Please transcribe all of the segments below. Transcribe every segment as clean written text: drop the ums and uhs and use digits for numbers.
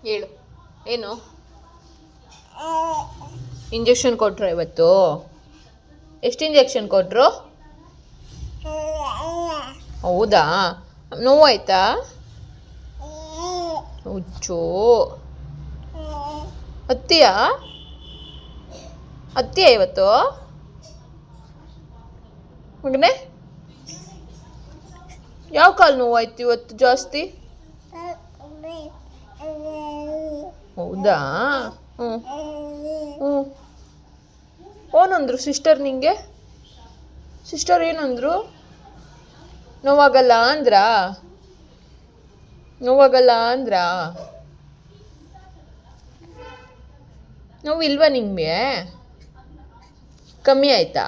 ಹೇಳು ಏನು ಇಂಜೆಕ್ಷನ್ ಕೊಟ್ಟರು ಇವತ್ತು? ಎಷ್ಟು ಇಂಜೆಕ್ಷನ್ ಕೊಟ್ಟರು? ಹೌದಾ, ನೋವಾಯ್ತಾ? ಹುಚ್ಚು ಹತ್ತಿಯಾ ಇವತ್ತು ಮಗನೇ? ಯಾವ ಕಾಲು ನೋವಾಯ್ತು ಇವತ್ತು ಜಾಸ್ತಿ? ಹೌದಾ? ಹ್ಞೂ ಹ್ಞೂ ಏನಂದ್ರು ಸಿಸ್ಟರ್ ನಿಂಗೆ? ಸಿಸ್ಟರ್ ಏನಂದ್ರು? ನೋವಾಗಲ್ಲ ಅಂದ್ರಾ? ನೋವಿಲ್ವಾ ನಿಮಗೆ? ಕಮ್ಮಿ ಆಯ್ತಾ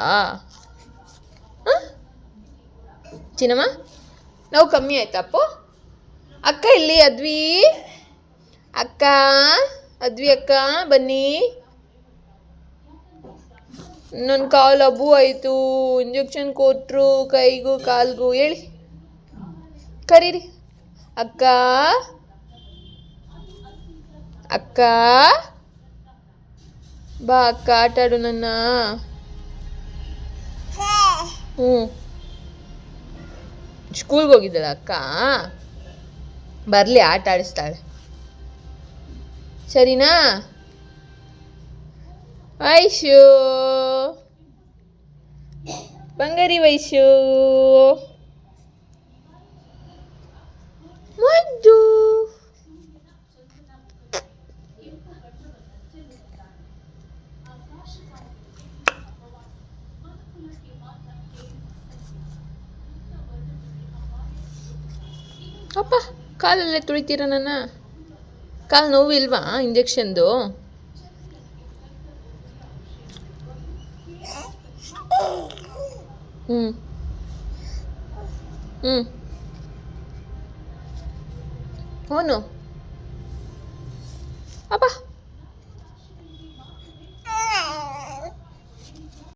ಚಿನ್ನಮ್ಮ? ನೋವು ಕಮ್ಮಿ ಆಯ್ತಾ ಅಪ್ಪು? ಅಕ್ಕ ಇಲ್ಲಿ ಅಕ್ಕ ಅಕ್ಕ ಬನ್ನಿ. ನನ್ನ ಕಾಲು ಅಬ್ಬು ಆಯಿತು, ಇಂಜೆಕ್ಷನ್ ಕೊಟ್ಟರು ಕೈಗೂ ಕಾಲ್ಗೂ. ಹೇಳಿ, ಕರೀರಿ ಅಕ್ಕ ಅಕ್ಕ ಬಾ ಅಕ್ಕ ಆಟಾಡು ನನ್ನ. ಹ್ಞೂ ಸ್ಕೂಲ್ಗೆ ಹೋಗಿದ್ದಳ ಅಕ್ಕ? ಬರಲಿ, ಆಟ ಆಡಿಸ್ತಾಳೆ ಸರಿನಾ? ವೈಶು ಬಂಗಾರಿ ವೈಶು ಮುದ್ದು. ಅಪ್ಪ ಕಾಲಲ್ಲೇ ತುಳಿತೀರ ನನ್ನ? ಕಾಲು ನೋವು ಇಲ್ವಾ ಇಂಜೆಕ್ಷನ್ದು? ಹ್ಞೂ ಹ್ಞೂ ಅವನು ಅಪ್ಪ